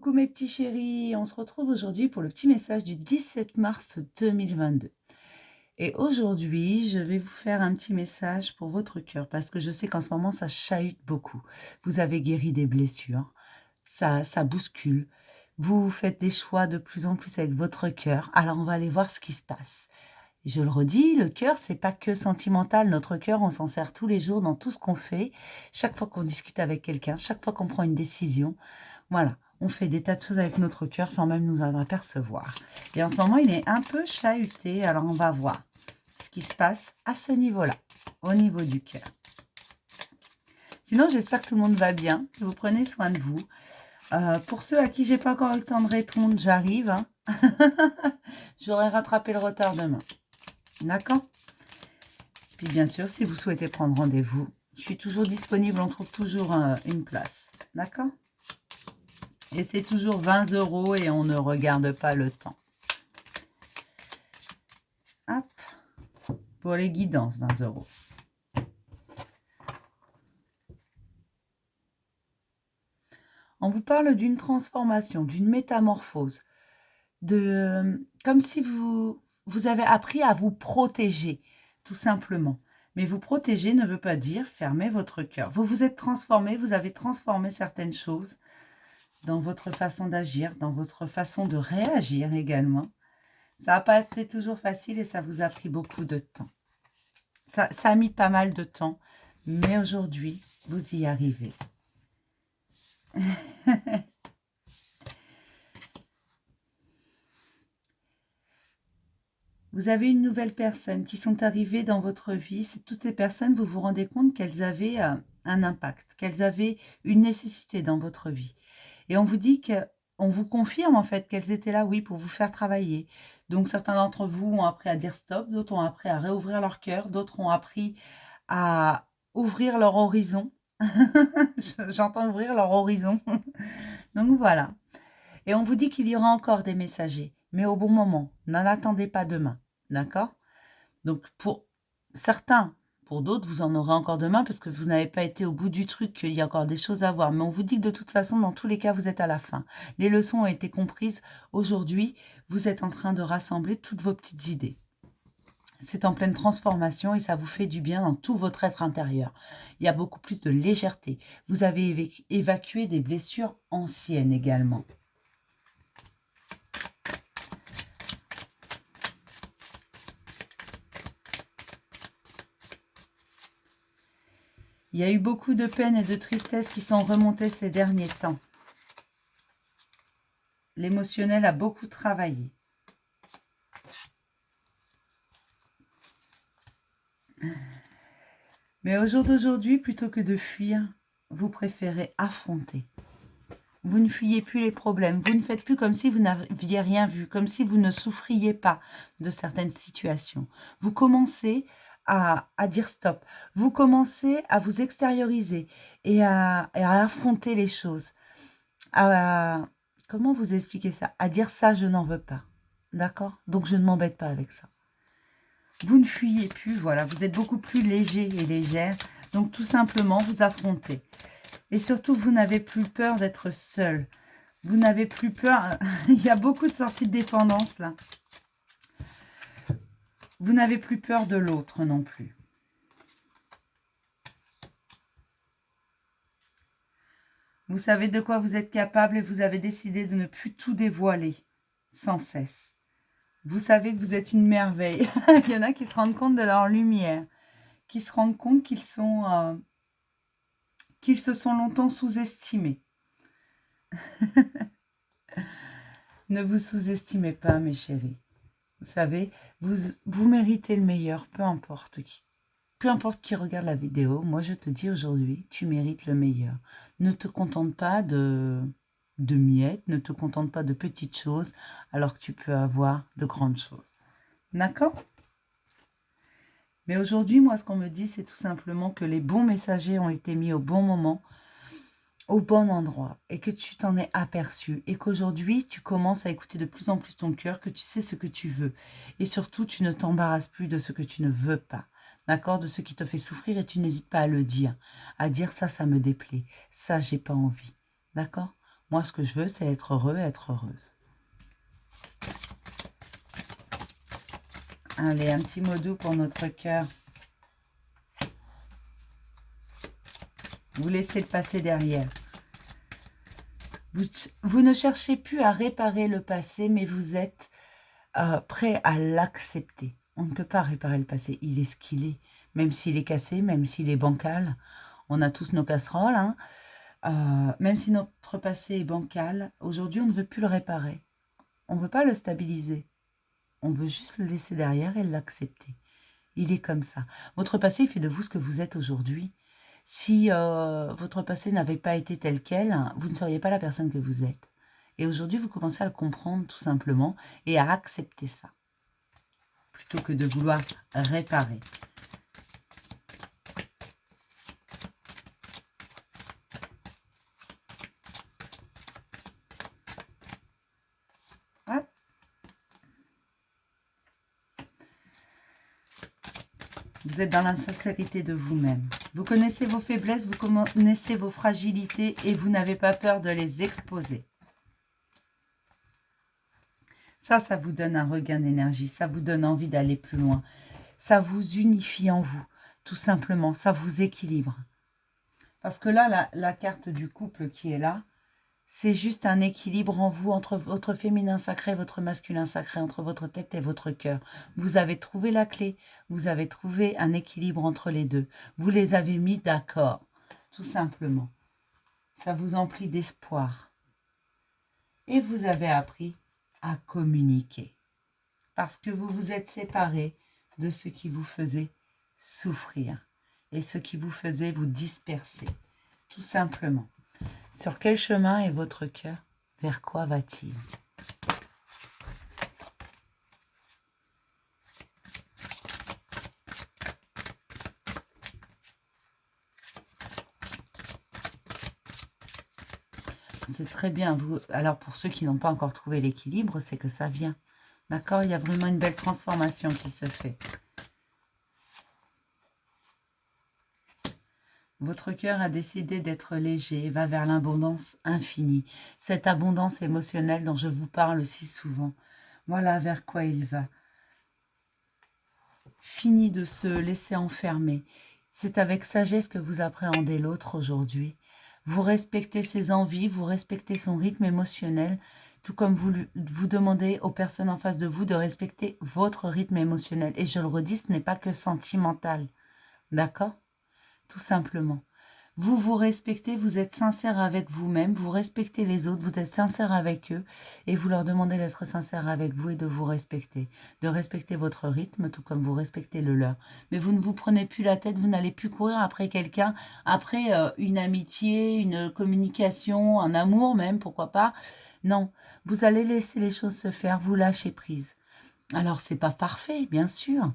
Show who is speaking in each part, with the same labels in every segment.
Speaker 1: Coucou mes petits chéris, on se retrouve aujourd'hui pour le petit message du 17 mars 2022. Et aujourd'hui, je vais vous faire un petit message pour votre cœur parce que je sais qu'en ce moment, ça chahute beaucoup. Vous avez guéri des blessures, ça bouscule. Vous faites des choix de plus en plus avec votre cœur. Alors, on va aller voir ce qui se passe. Je le redis, le cœur, c'est pas que sentimental. Notre cœur, on s'en sert tous les jours dans tout ce qu'on fait. Chaque fois qu'on discute avec quelqu'un, chaque fois qu'on prend une décision. Voilà, on fait des tas de choses avec notre cœur sans même nous en apercevoir. Et en ce moment, il est un peu chahuté. Alors, on va voir ce qui se passe à ce niveau-là, au niveau du cœur. Sinon, j'espère que tout le monde va bien, que vous prenez soin de vous. Pour ceux à qui j'ai pas encore eu le temps de répondre, j'arrive. Hein. J'aurai rattrapé le retard demain. D'accord? Puis bien sûr, si vous souhaitez prendre rendez-vous, je suis toujours disponible, on trouve toujours une place. D'accord? Et c'est toujours 20 € et on ne regarde pas le temps. Hop, pour les guidances, 20 €. On vous parle d'une transformation, d'une métamorphose, comme si vous avez appris à vous protéger, tout simplement. Mais vous protéger ne veut pas dire fermer votre cœur. Vous vous êtes transformé, vous avez transformé certaines choses dans votre façon d'agir, dans votre façon de réagir également. Ça n'a pas été toujours facile et ça vous a pris beaucoup de temps. Ça a mis pas mal de temps, mais aujourd'hui, vous y arrivez. Vous avez une nouvelle personne qui sont arrivées dans votre vie. Toutes ces personnes, vous vous rendez compte qu'elles avaient un impact, qu'elles avaient une nécessité dans votre vie. Et on vous dit on vous confirme en fait qu'elles étaient là, oui, pour vous faire travailler. Donc certains d'entre vous ont appris à dire stop, d'autres ont appris à réouvrir leur cœur, d'autres ont appris à ouvrir leur horizon. J'entends ouvrir leur horizon. Donc voilà. Et on vous dit qu'il y aura encore des messagers, mais au bon moment. N'en attendez pas demain. D'accord? Donc pour certains, pour d'autres, vous en aurez encore demain parce que vous n'avez pas été au bout du truc, qu'il y a encore des choses à voir. Mais on vous dit que de toute façon, dans tous les cas, vous êtes à la fin. Les leçons ont été comprises. Aujourd'hui, vous êtes en train de rassembler toutes vos petites idées. C'est en pleine transformation et ça vous fait du bien dans tout votre être intérieur. Il y a beaucoup plus de légèreté. Vous avez évacué des blessures anciennes également. Il y a eu beaucoup de peine et de tristesse qui sont remontées ces derniers temps. L'émotionnel a beaucoup travaillé. Mais au jour d'aujourd'hui, plutôt que de fuir, vous préférez affronter. Vous ne fuyez plus les problèmes. Vous ne faites plus comme si vous n'aviez rien vu, comme si vous ne souffriez pas de certaines situations. Vous commencez à dire stop. Vous commencez à vous extérioriser et à affronter les choses. Comment vous expliquer ça? À dire ça, je n'en veux pas. D'accord? Donc, je ne m'embête pas avec ça. Vous ne fuyez plus, voilà. Vous êtes beaucoup plus léger et légère. Donc, tout simplement, vous affrontez. Et surtout, vous n'avez plus peur d'être seul. Vous n'avez plus peur. Il y a beaucoup de sorties de dépendance, là. Vous n'avez plus peur de l'autre non plus. Vous savez de quoi vous êtes capable et vous avez décidé de ne plus tout dévoiler sans cesse. Vous savez que vous êtes une merveille. Il y en a qui se rendent compte de leur lumière, qui se rendent compte qu'ils se sont longtemps sous-estimés. Ne vous sous-estimez pas, mes chéris. Vous savez, vous méritez le meilleur, peu importe qui. Peu importe qui regarde la vidéo, moi je te dis aujourd'hui, tu mérites le meilleur. Ne te contente pas de miettes, ne te contente pas de petites choses, alors que tu peux avoir de grandes choses. D'accord? Mais aujourd'hui, moi, ce qu'on me dit, c'est tout simplement que les bons messagers ont été mis au bon moment, au bon endroit, et que tu t'en es aperçu, et qu'aujourd'hui, tu commences à écouter de plus en plus ton cœur, que tu sais ce que tu veux, et surtout, tu ne t'embarrasses plus de ce que tu ne veux pas, d'accord, de ce qui te fait souffrir, et tu n'hésites pas à le dire, à dire ça me déplaît, ça, j'ai pas envie, d'accord? Moi, ce que je veux, c'est être heureux et être heureuse. Allez, un petit mot doux pour notre cœur. Vous laissez le passé derrière. Vous ne cherchez plus à réparer le passé, mais vous êtes prêt à l'accepter. On ne peut pas réparer le passé. Il est ce qu'il est. Même s'il est cassé, même s'il est bancal. On a tous nos casseroles. Hein. Même si notre passé est bancal, aujourd'hui, on ne veut plus le réparer. On ne veut pas le stabiliser. On veut juste le laisser derrière et l'accepter. Il est comme ça. Votre passé fait de vous ce que vous êtes aujourd'hui. Si votre passé n'avait pas été tel quel, vous ne seriez pas la personne que vous êtes. Et aujourd'hui, vous commencez à le comprendre tout simplement et à accepter ça, plutôt que de vouloir réparer. Hop. Vous êtes dans la sincérité de vous-même. Vous connaissez vos faiblesses, vous connaissez vos fragilités et vous n'avez pas peur de les exposer. Ça vous donne un regain d'énergie, ça vous donne envie d'aller plus loin. Ça vous unifie en vous, tout simplement, ça vous équilibre. Parce que là, la carte du couple qui est là, c'est juste un équilibre en vous, entre votre féminin sacré et votre masculin sacré, entre votre tête et votre cœur. Vous avez trouvé la clé, vous avez trouvé un équilibre entre les deux. Vous les avez mis d'accord, tout simplement. Ça vous emplit d'espoir. Et vous avez appris à communiquer. Parce que vous vous êtes séparés de ce qui vous faisait souffrir et ce qui vous faisait vous disperser, tout simplement. Sur quel chemin est votre cœur? Vers quoi va-t-il? C'est très bien. Alors pour ceux qui n'ont pas encore trouvé l'équilibre, c'est que ça vient. D'accord? Il y a vraiment une belle transformation qui se fait. Votre cœur a décidé d'être léger et va vers l'abondance infinie. Cette abondance émotionnelle dont je vous parle si souvent. Voilà vers quoi il va. Fini de se laisser enfermer. C'est avec sagesse que vous appréhendez l'autre aujourd'hui. Vous respectez ses envies, vous respectez son rythme émotionnel, tout comme vous demandez aux personnes en face de vous de respecter votre rythme émotionnel. Et je le redis, ce n'est pas que sentimental. D'accord? Tout simplement. Vous vous respectez, vous êtes sincère avec vous-même, vous respectez les autres, vous êtes sincère avec eux et vous leur demandez d'être sincère avec vous et de vous respecter. De respecter votre rythme tout comme vous respectez le leur. Mais vous ne vous prenez plus la tête, vous n'allez plus courir après quelqu'un, après une amitié, une communication, un amour même, pourquoi pas. Non, vous allez laisser les choses se faire, vous lâchez prise. Alors, c'est pas parfait, bien sûr.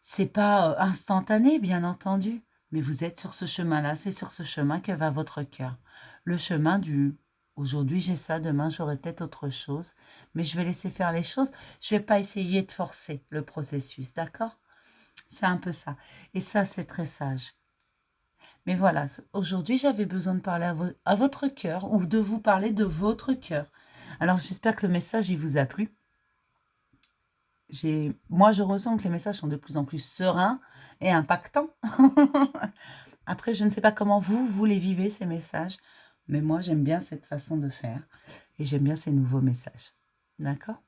Speaker 1: C'est pas instantané, bien entendu. Mais vous êtes sur ce chemin-là, c'est sur ce chemin que va votre cœur. Le chemin du aujourd'hui j'ai ça, demain j'aurai peut-être autre chose, mais je vais laisser faire les choses. Je ne vais pas essayer de forcer le processus, d'accord? C'est un peu ça. Et ça, c'est très sage. Mais voilà, aujourd'hui j'avais besoin de parler à votre cœur ou de vous parler de votre cœur. Alors j'espère que le message il vous a plu. Moi, je ressens que les messages sont de plus en plus sereins et impactants. Après, je ne sais pas comment vous les vivez, ces messages, mais moi, j'aime bien cette façon de faire et j'aime bien ces nouveaux messages. D'accord?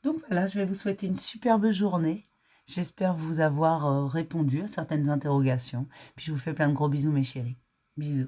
Speaker 1: Donc voilà, je vais vous souhaiter une superbe journée. J'espère vous avoir répondu à certaines interrogations. Puis je vous fais plein de gros bisous, mes chéris. Bisous.